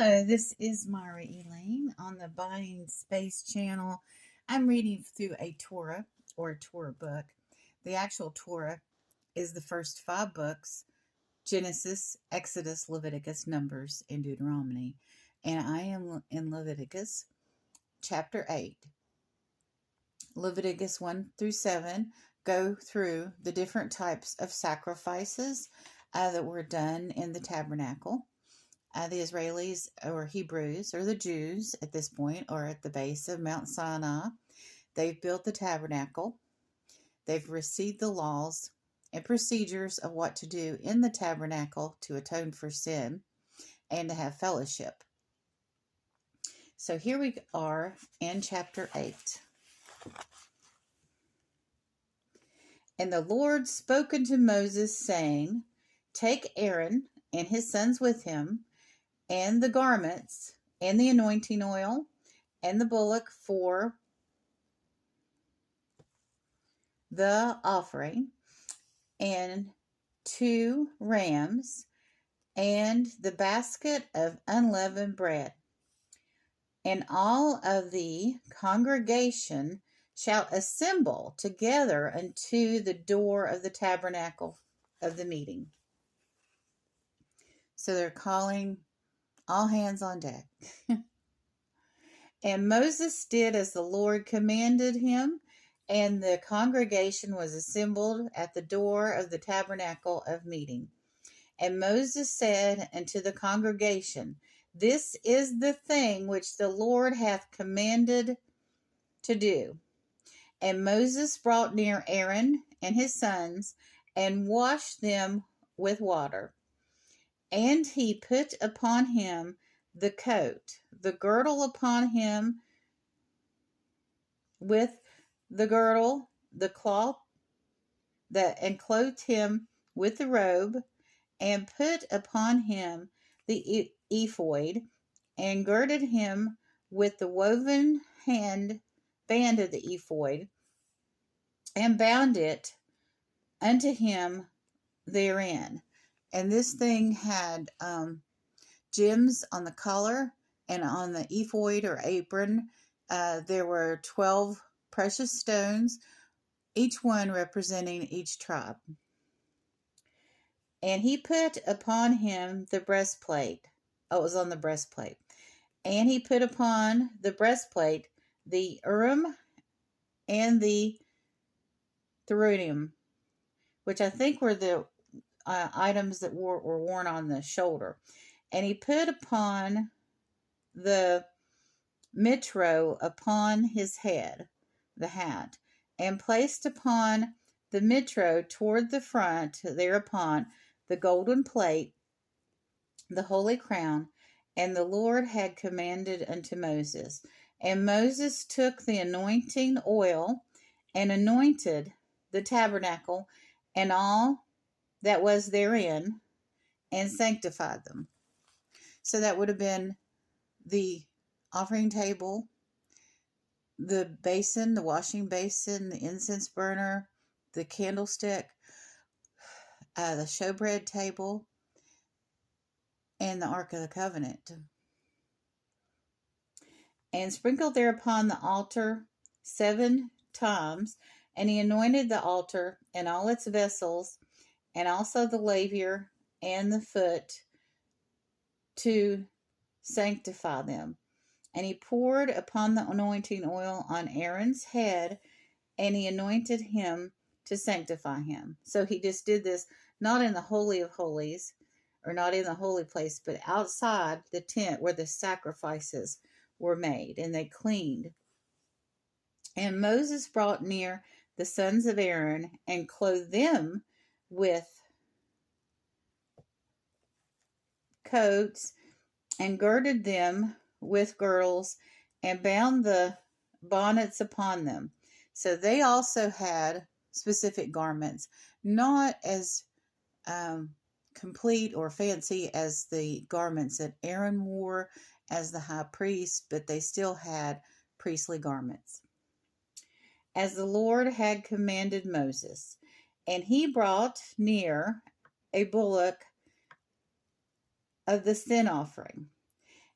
Hello, this is Myra Elaine on the Buying Space channel. I'm reading through a Torah or a Torah book. The actual Torah is the first 5 books: Genesis, Exodus, Leviticus, Numbers, and Deuteronomy. And I am in Leviticus Chapter 8. Leviticus 1 through 7 go through the different types of sacrifices that were done in the tabernacle. The Israelis or Hebrews or the Jews at this point are at the base of Mount Sinai. They've built the tabernacle. They've received the laws and procedures of what to do in the tabernacle to atone for sin and to have fellowship. So here we are in chapter 8. And the Lord spoke unto Moses, saying, Take Aaron and his sons with him, and the garments, and the anointing oil, and the bullock for the offering, and 2 rams, and the basket of unleavened bread. And all of the congregation shall assemble together unto the door of the tabernacle of the meeting. So they're calling all hands on deck. And Moses did as the Lord commanded him, and the congregation was assembled at the door of the tabernacle of meeting. And Moses said unto the congregation, This is the thing which the Lord hath commanded to do. And Moses brought near Aaron and his sons, and washed them with water. And he put upon him the coat, the girdle upon him with the girdle, the cloth, and clothed him with the robe, and put upon him the ephod, and girded him with the woven band of the ephod, and bound it unto him therein. And this thing had gems on the collar and on the ephod or apron. There were 12 precious stones, each one representing each tribe. And he put upon him the breastplate. Oh, it was on the breastplate. And he put upon the breastplate the Urim and the Thummim, which I think were the items that were worn on the shoulder. And he put upon the mitro upon his head, the hat, and placed upon the mitro toward the front thereupon the golden plate, the holy crown, and the Lord had commanded unto Moses. And Moses took the anointing oil and anointed the tabernacle and all that was therein, and sanctified them. So that would have been the offering table, the basin, the washing basin, the incense burner, the candlestick, the showbread table, and the Ark of the Covenant. And sprinkled thereupon the altar 7 times, and he anointed the altar and all its vessels, and also the laver and the foot, to sanctify them. And he poured upon the anointing oil on Aaron's head, and he anointed him to sanctify him. So he just did this not in the Holy of Holies, or not in the holy place, but outside the tent where the sacrifices were made, and they cleaned. And Moses brought near the sons of Aaron, and clothed them with coats, and girded them with girdles, and bound the bonnets upon them. So they also had specific garments, not as complete or fancy as the garments that Aaron wore as the high priest, but they still had priestly garments, as the Lord had commanded Moses. And he brought near a bullock of the sin offering,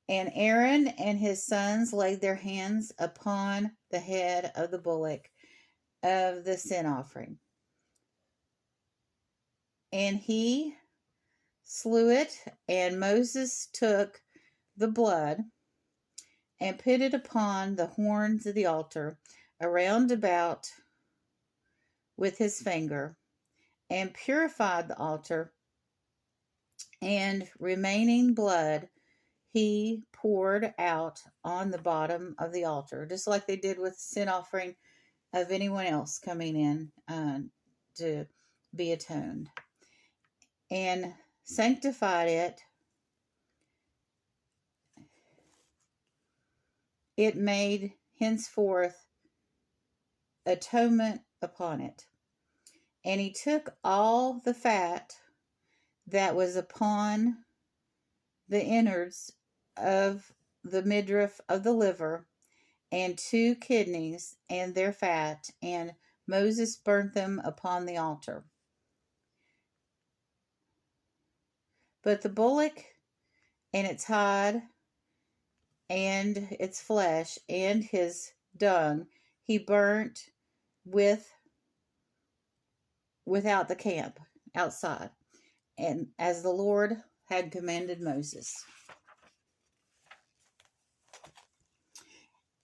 And Aaron and his sons laid their hands upon the head of the bullock of the sin offering. And he slew it, and Moses took the blood and put it upon the horns of the altar around about with his finger, and purified the altar, and remaining blood he poured out on the bottom of the altar, just like they did with the sin offering of anyone else coming in to be atoned, and sanctified it. It made henceforth atonement upon it. And he took all the fat that was upon the innards of the midriff of the liver, and 2 kidneys and their fat, and Moses burnt them upon the altar. But the bullock and its hide and its flesh and his dung he burnt without the camp, outside, and as the Lord had commanded Moses.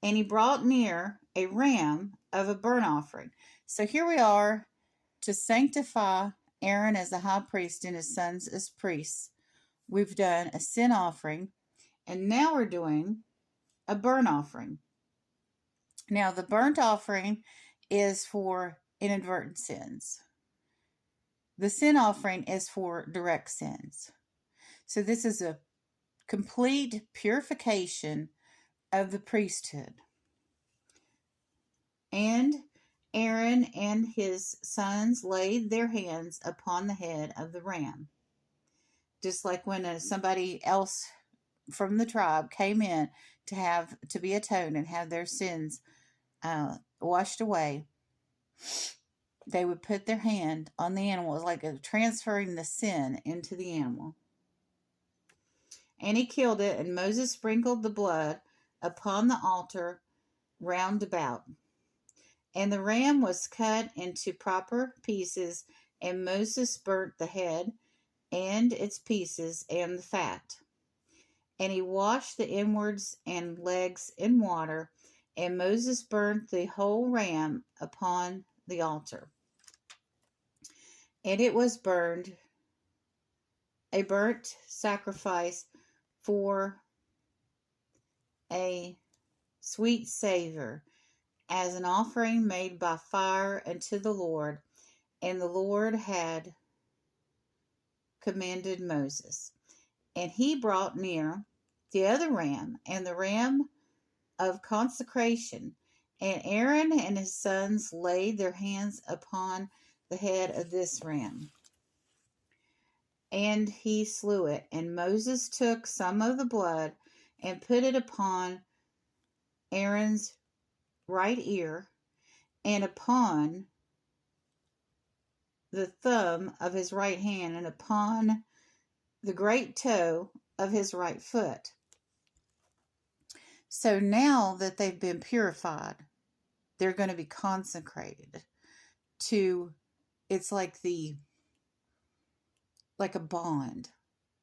And he brought near a ram of a burnt offering. So here we are to sanctify Aaron as the high priest and his sons as priests. We've done a sin offering, and now we're doing a burnt offering. Now, the burnt offering is for inadvertent sins. The sin offering is for direct sins. So this is a complete purification of the priesthood. And Aaron and his sons laid their hands upon the head of the ram. Just like when somebody else from the tribe came in to be atoned and have their sins washed away, they would put their hand on the animal. It was like transferring the sin into the animal. And he killed it, and Moses sprinkled the blood upon the altar round about. And the ram was cut into proper pieces, and Moses burnt the head and its pieces and the fat. And he washed the inwards and legs in water, and Moses burnt the whole ram upon the altar. And it was burned, a burnt sacrifice for a sweet savor, as an offering made by fire unto the Lord. And the Lord had commanded Moses. And he brought near the other ram, and the ram of consecration. And Aaron and his sons laid their hands upon the head of this ram. And he slew it. And Moses took some of the blood and put it upon Aaron's right ear, and upon the thumb of his right hand, and upon the great toe of his right foot. So now that they've been purified, they're going to be consecrated to, it's like a bond,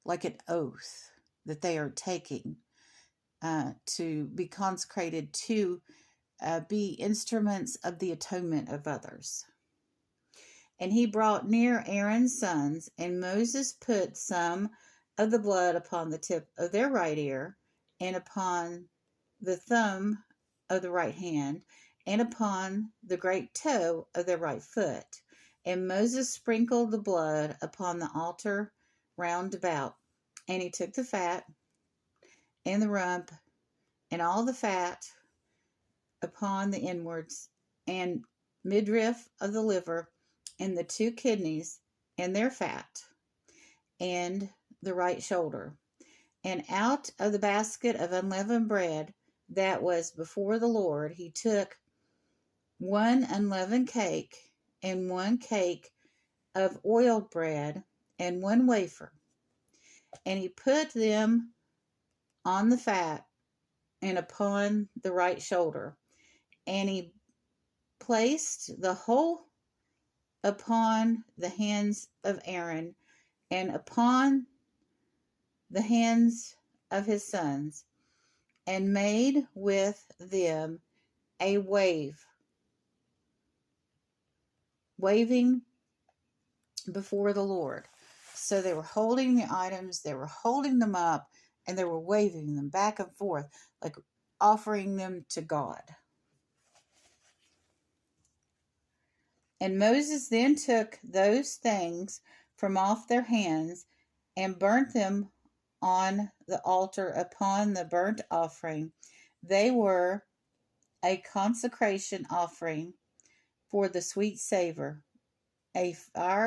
like an oath that they are taking to be consecrated to be instruments of the atonement of others. And he brought near Aaron's sons, and Moses put some of the blood upon the tip of their right ear, and upon the thumb of the right hand, and upon the great toe of their right foot. And Moses sprinkled the blood upon the altar round about. And he took the fat and the rump and all the fat upon the inwards and midriff of the liver, and the 2 kidneys and their fat, and the right shoulder. And out of the basket of unleavened bread that was before the Lord, he took 1 unleavened cake, and 1 cake of oiled bread, and 1 wafer. And he put them on the fat and upon the right shoulder. And he placed the whole upon the hands of Aaron and upon the hands of his sons, and made with them a waving before the Lord. So they were holding the items, they were holding them up, and they were waving them back and forth, like offering them to God. And Moses then took those things from off their hands and burnt them on the altar upon the burnt offering. They were a consecration offering for the sweet savor, a fire